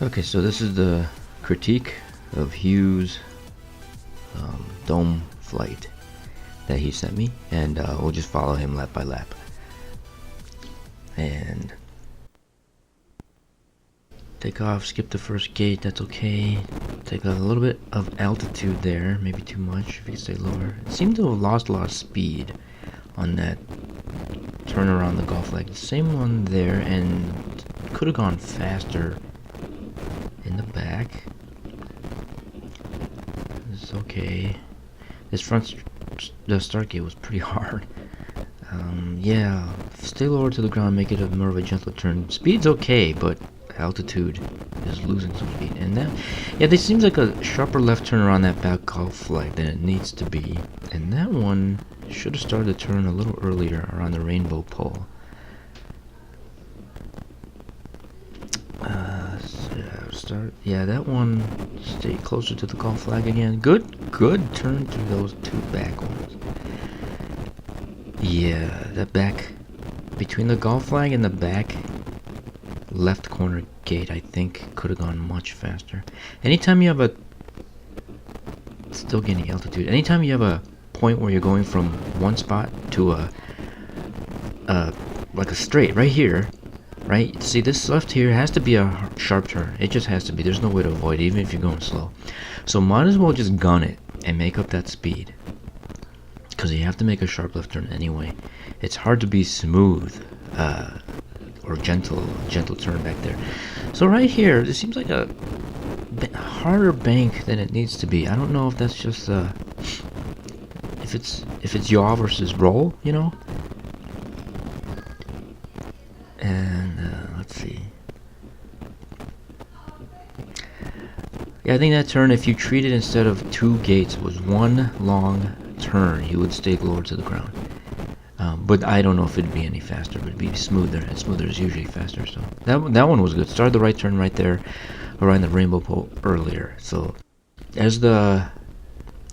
Okay, so this is the critique of Hugh's dome flight that he sent me, and we'll just follow him lap by lap. And take off, skip the first gate, that's okay. Take a little bit of altitude there, maybe too much if you stay lower. It seemed to have lost a lot of speed on that turn around the golf flag. Same one there, and could have gone faster in the back. It's okay. This the start gate was pretty hard. Yeah, stay lower to the ground, make it more of a gentle turn. Speed's okay, but altitude is losing some speed. And that, yeah, this seems like a sharper left turn around that back golf flag than it needs to be. And that one should have started to turn a little earlier around the rainbow pole. Yeah, that one stay closer to the golf flag again. Good turn through those two back ones. Yeah, that back between the golf flag and the back left corner gate, I think could have gone much faster. Anytime you have a still gaining altitude. Anytime you have a point where you're going from one spot to a like a straight right here. Right? See, this left here has to be a sharp turn. It just has to be. There's no way to avoid it, even if you're going slow. So might as well just gun it and make up that speed. Because you have to make a sharp left turn anyway. It's hard to be smooth or gentle turn back there. So right here, this seems like a harder bank than it needs to be. I don't know if that's just if it's yaw versus roll, you know. And let's see. Yeah, I think that turn, if you treat it instead of two gates, was one long turn, you would stay lower to the ground. But I don't know if it'd be any faster. It would be smoother, and smoother is usually faster. So that one was good. Started the right turn right there, around the rainbow pole earlier. So as the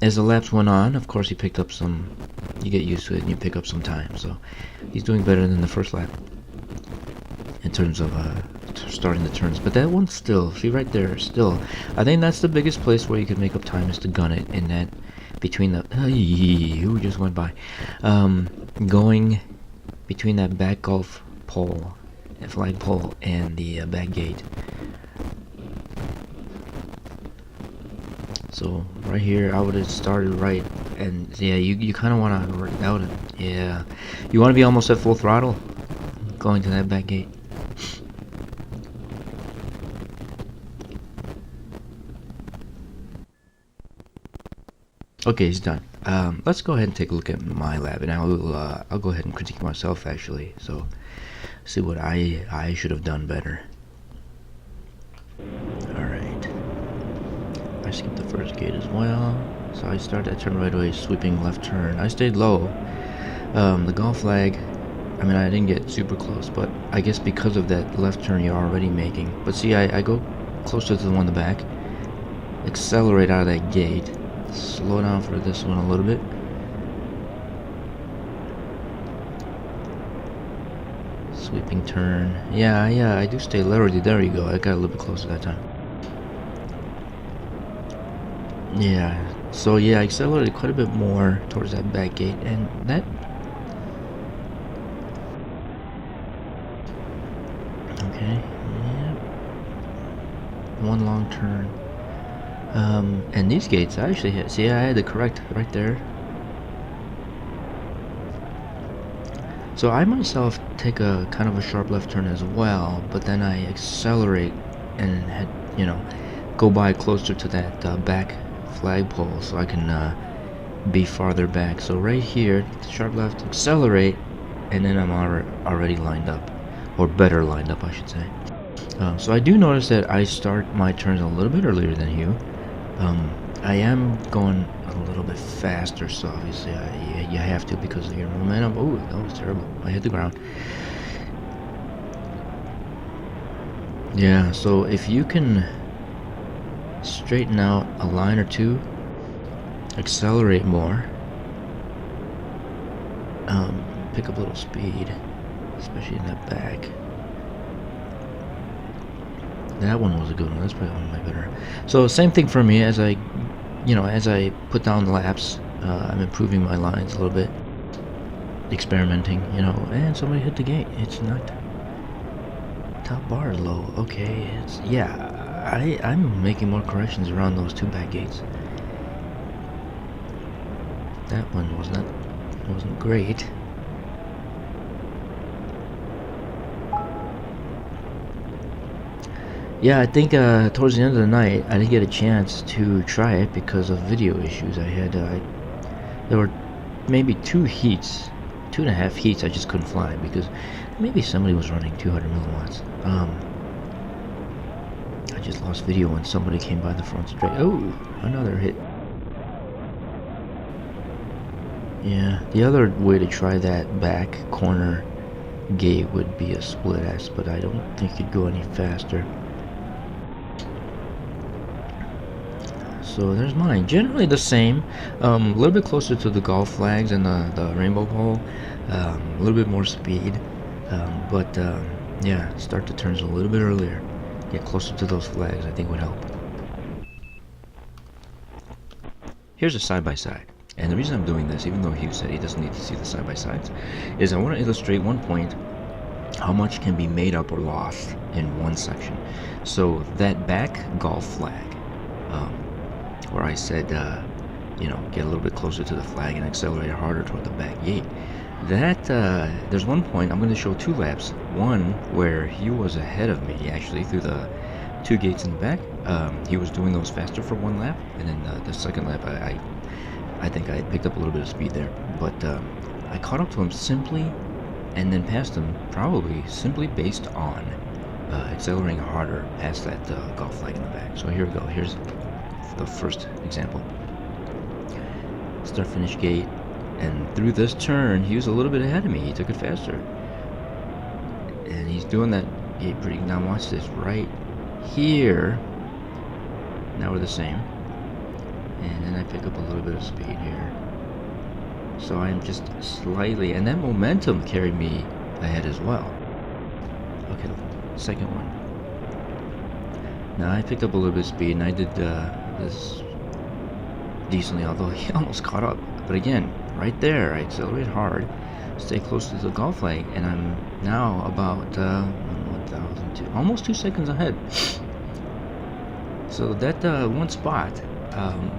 laps went on, of course, he picked up some. You get used to it, and you pick up some time. So he's doing better than the first lap in terms of starting the turns. But that one still, see right there, still, I think that's the biggest place where you can make up time, is to gun it in that between the who just went by, going between that back golf pole, flag pole, and the back gate. So right here, I would have started right, and yeah, you kind of want to work out it. Yeah, you want to be almost at full throttle going to that back gate. Okay, he's done. Let's go ahead and take a look at my lab, and I'll go ahead and critique myself actually. So, see what I should have done better. All right. I skipped the first gate as well, so I started that turn right away, sweeping left turn. I stayed low. The golf flag, I mean, I didn't get super close, but I guess because of that left turn you're already making. But see, I go closer to the one in the back, accelerate out of that gate. Slow down for this one a little bit. Sweeping turn. Yeah, I do stay lower. There you go. I got a little bit closer that time. Yeah. So yeah, I accelerated quite a bit more towards that back gate, and that. Okay. Yeah. One long turn. And these gates, I actually hit. See, I had to correct right there. So I myself take a kind of a sharp left turn as well, but then I accelerate and head, go by closer to that back flagpole so I can be farther back. So right here, sharp left, accelerate, and then I'm already lined up, or better lined up, I should say. So I do notice that I start my turns a little bit earlier than Hugh. I am going a little bit faster, so obviously you have to because of your momentum. Oh, that was terrible. I hit the ground. Yeah, so if you can straighten out a line or two, accelerate more, pick up a little speed, especially in that back. That one was a good one. That's probably one of my better. So same thing for me as I, as I put down the laps, I'm improving my lines a little bit, experimenting, and somebody hit the gate. It's not top bar is low. Okay, I'm making more corrections around those two back gates. That one wasn't great. Yeah, I think towards the end of the night, I didn't get a chance to try it because of video issues. I had, there were maybe 2.5 heats I just couldn't fly because maybe somebody was running 200 milliwatts. I just lost video when somebody came by the front straight. Oh, another hit. Yeah, the other way to try that back corner gate would be a split S, but I don't think it'd go any faster. So there's mine. Generally the same. A little bit closer to the golf flags and the rainbow pole. A little bit more speed. But yeah, start the turns a little bit earlier. Get closer to those flags, I think would help. Here's a side-by-side. And the reason I'm doing this, even though Hugh said he doesn't need to see the side-by-sides, is I want to illustrate one point how much can be made up or lost in one section. So that back golf flag, where I said, get a little bit closer to the flag and accelerate harder toward the back gate. That, there's one point, I'm going to show 2 laps. One where Hugh was ahead of me, actually, through the 2 gates in the back. He was doing those faster for 1 lap, and then the second lap, I think I picked up a little bit of speed there. But I caught up to him simply, and then passed him probably simply based on accelerating harder past that golf flag in the back. So here we go. Here's the first example. Start finish gate, and through this turn he was a little bit ahead of me. He took it faster, and he's doing that gate pretty. Now watch this right here. Now we're the same, and then I pick up a little bit of speed here, so I'm just slightly, and that momentum carried me ahead as well. Okay, second one. Now I picked up a little bit of speed, and I did this decently, although he almost caught up. But again, right there, I accelerate hard, stay close to the golf flag, and I'm now about 1,002, almost 2 seconds ahead. So that one spot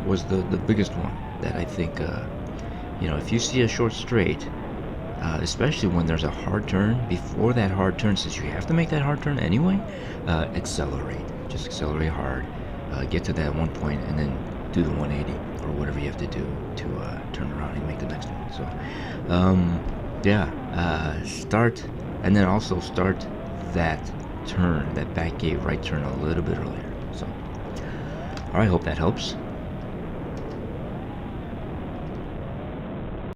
was the biggest one that I think, if you see a short straight, especially when there's a hard turn, before that hard turn, since you have to make that hard turn anyway, accelerate. Just accelerate hard, get to that one point, and then do the 180 or whatever you have to do to turn around and make the next one. So start, and then also start that turn, that back gate right turn a little bit earlier. So I hope that helps.